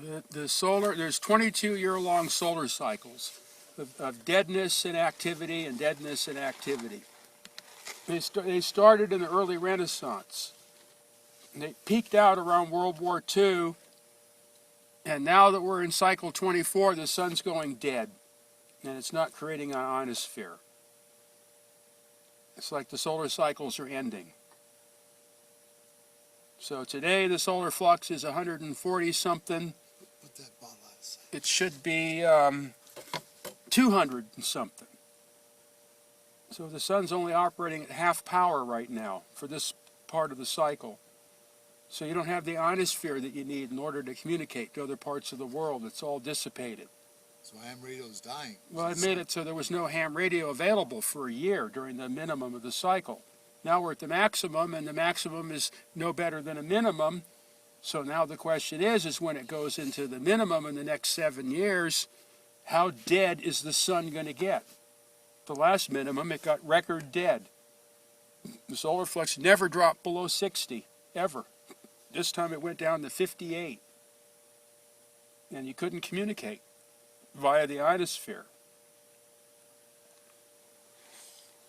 There's 22-year-long solar cycles of deadness and activity and deadness and activity. They started in the early Renaissance. They peaked out around World War II, and now that we're in cycle 24, the sun's going dead, and it's not creating an ionosphere. It's like the solar cycles are ending. So today the solar flux is 140-something. Put that ball outside. It should be 200 and something. So the sun's only operating at half power right now for this part of the cycle. So you don't have the ionosphere that you need in order to communicate to other parts of the world. It's all dissipated. So ham radio is dying. Well, it made it so there was no ham radio available for a year during the minimum of the cycle. Now we're at the maximum, and the maximum is no better than a minimum. So now the question is when it goes into the minimum in the next 7 years, how dead is the sun going to get? The last minimum, it got record dead. The solar flux never dropped below 60, ever. This time it went down to 58. And you couldn't communicate via the ionosphere.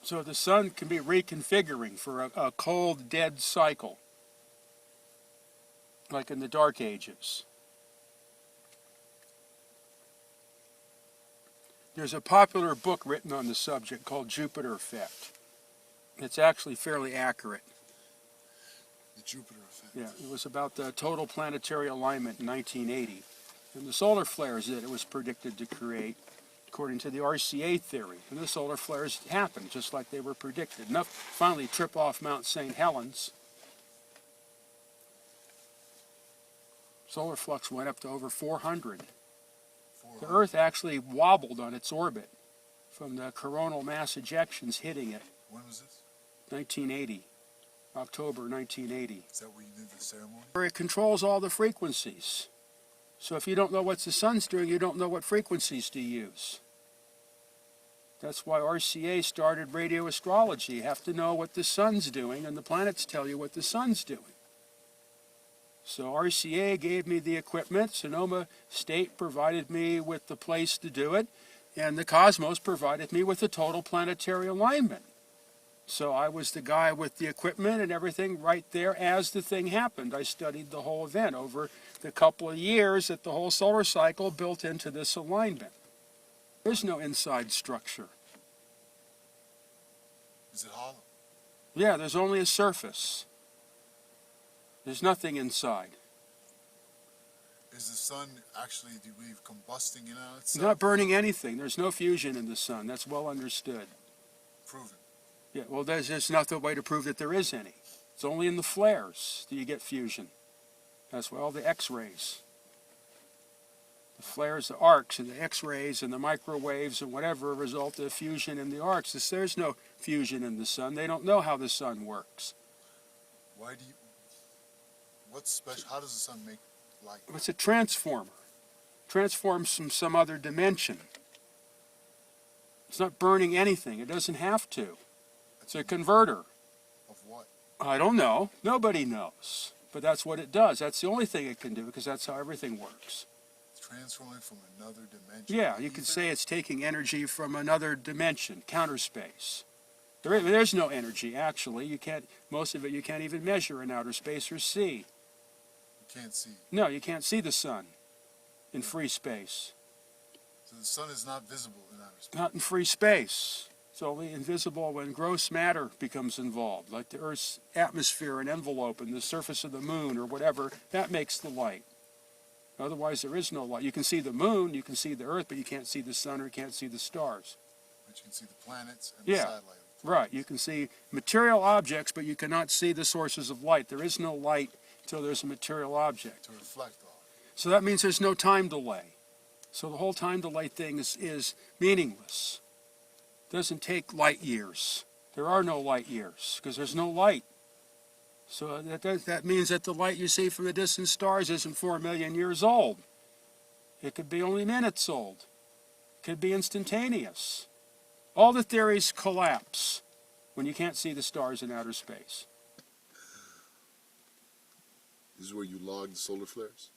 So the sun can be reconfiguring for a cold, dead cycle, like in the Dark Ages. There's a popular book written on the subject called Jupiter Effect. It's actually fairly accurate. The Jupiter Effect. Yeah, it was about the total planetary alignment in 1980. And the solar flares that it was predicted to create, according to the RCA theory. And the solar flares happened just like they were predicted. Enough to finally trip off Mount St. Helens. Solar flux went up to over 400. The Earth actually wobbled on its orbit from the coronal mass ejections hitting it. When was this? 1980. October 1980. Is that where you did the ceremony? Where it controls all the frequencies. So if you don't know what the sun's doing, you don't know what frequencies to use. That's why RCA started radio astrology. You have to know what the sun's doing, and the planets tell you what the sun's doing. So RCA gave me the equipment, Sonoma State provided me with the place to do it, and the Cosmos provided me with the total planetary alignment. So I was the guy with the equipment and everything right there as the thing happened. I studied the whole event over the couple of years that the whole solar cycle built into this alignment. There's no inside structure. Is it hollow? Yeah, there's only a surface. There's nothing inside. Is the sun actually, do we believe, combusting in on It's itself? not burning anything. There's no fusion in the sun. That's well understood. Proven. Yeah, well, there's just not the way to prove that there is any. It's only in the flares that you get fusion. That's why all the X-rays. The flares, the arcs, and the X-rays, and the microwaves, and whatever result of fusion in the arcs. There's no fusion in the sun. They don't know how the sun works. Why do you, what's special, how does the sun make light? It's a transformer. Transforms from some other dimension. It's not burning anything. It doesn't have to. It's a converter. Of what? I don't know. Nobody knows. But that's what it does. That's the only thing it can do because that's how everything works. It's transforming from another dimension. Yeah, you could say it's taking energy from another dimension, counter space. There's no energy, actually. You can't, most of it you can't even measure in outer space or see. You can't see. No, you can't see the sun in free space. So the sun is not visible in outer space. Not in free space. It's only invisible when gross matter becomes involved, like the Earth's atmosphere and envelope and the surface of the moon or whatever. That makes the light. Otherwise, there is no light. You can see the moon, you can see the Earth, but you can't see the sun or you can't see the stars. But you can see the planets and the Yeah, satellite. right. You can see material objects, but you cannot see the sources of light. There is no light until there's a material object. To reflect off. So that means there's no time delay. So the whole time delay thing is meaningless. It doesn't take light years. There are no light years because there's no light. So that means that the light you see from the distant stars isn't 4 million years old. It could be only minutes old. It could be instantaneous. All the theories collapse when you can't see the stars in outer space. This is where you log the solar flares?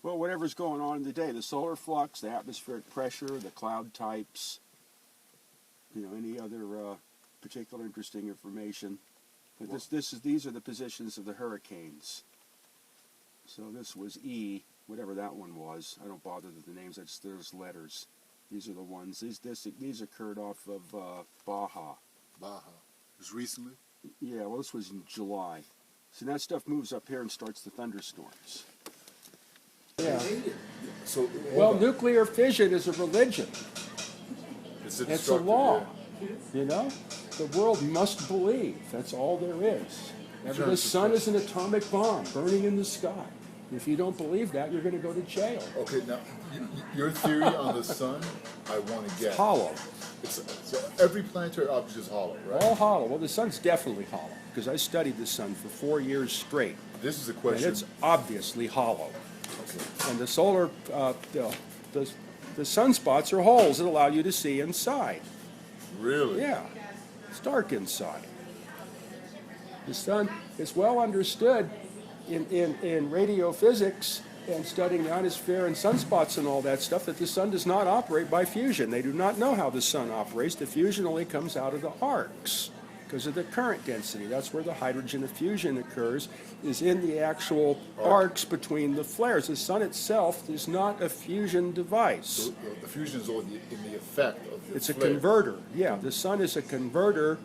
Well, whatever's going on in the day, the solar flux, the atmospheric pressure, the cloud types, any other particular interesting information. But these are the positions of the hurricanes. So this was E, whatever that one was. I don't bother with the names. There's letters. These are the ones. These occurred off of Baja. Baja. Just recently? Yeah, well, this was in July. So that stuff moves up here and starts the thunderstorms. Yeah. So, Well, nuclear fission is a religion. it's It's a destructive, law. yeah. The world must believe. That's all there is. Sure, The it's sun a- is an atomic bomb burning in the sky. If you don't believe that, you're going to go to jail. Okay, now your theory on the sun, I want to get. Hollow. So every planetary object is hollow, right? All hollow. Well, the sun's definitely hollow because I studied the sun for 4 years straight. This is a And question. it's obviously hollow. Okay. And the solar, the sunspots are holes that allow you to see inside. Really? Yeah, it's dark inside. The sun is well understood in radio physics and studying the ionosphere and sunspots and all that stuff that the sun does not operate by fusion. They do not know how the sun operates. The fusion only comes out of the arcs because of the current density. That's where the hydrogen fusion occurs, is in the actual arcs between the flares. The sun itself is not a fusion device. So the fusion is only in the effect of the It's a flare. converter. Yeah, the sun is a converter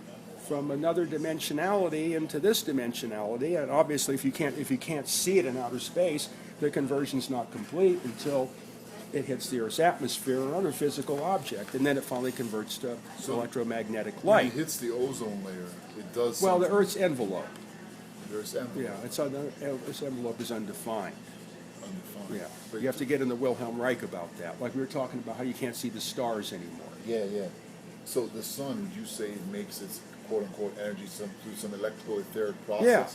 from another dimensionality into this dimensionality. And obviously, if you can't see it in outer space, the conversion's not complete until it hits the Earth's atmosphere or other physical object, and then it finally converts to electromagnetic When light. it hits the ozone layer, it does. Well, the something. Earth's envelope. There's envelope. Yeah, its envelope is undefined. Undefined. Yeah, But you have to get in the Wilhelm Reich about that. Like we were talking about how you can't see the stars anymore. Yeah, yeah. So the sun, would you say, makes its quote unquote energy through some electrical etheric process? Yeah,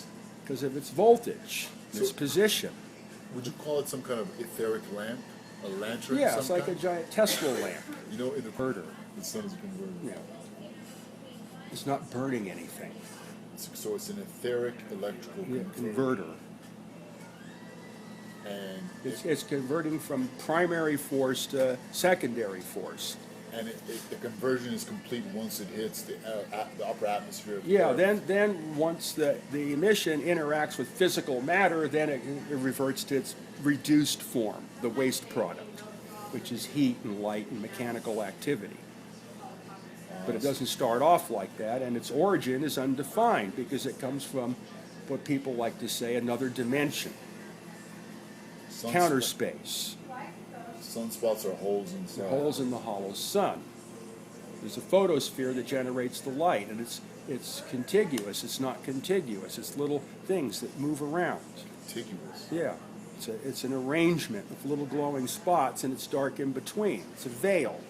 because of its voltage, its So- position. Would you call it some kind of etheric lamp? A lantern? Yeah, of it's some like a kind? giant Tesla lamp. You know, in the Converter. The sun is a converter. Yeah. It's not burning anything. So it's an etheric electrical Yeah, converter. converter. And It's converting from primary force to secondary force. the conversion is complete once it hits the upper atmosphere. Of the Yeah, Earth. then once the emission interacts with physical matter, then it reverts to its reduced form, the waste product, which is heat and light and mechanical activity. But it doesn't start off like that, and its origin is undefined because it comes from what people like to say another dimension, counter space. Sunspots are holes inside. Holes in the hollow sun. There's a photosphere that generates the light, and it's contiguous. It's not contiguous. It's little things that move around. Contiguous. Yeah, it's an arrangement of little glowing spots, and it's dark in between. It's a veil.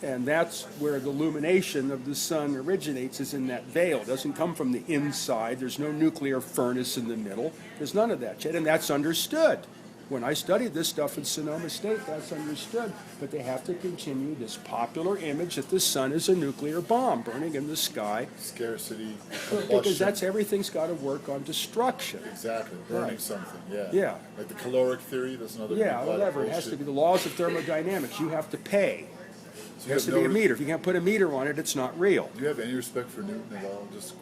And that's where the illumination of the sun originates, is in that veil. It doesn't come from the inside. There's no nuclear furnace in the middle. There's none of that yet, and that's understood. When I studied this stuff in Sonoma State, that's understood. But they have to continue this popular image that the sun is a nuclear bomb burning in the sky. Scarcity. Because combustion. everything's got to work on destruction. Exactly. Burning Right. something. Yeah. Yeah. Like the caloric theory. That's another. Yeah, lot of whatever. It has to bullshit. be the laws of thermodynamics. You have to pay. So It you has have to be a no- meter. If you can't put a meter on it, it's not real. Do you have any respect for Newton at all? Just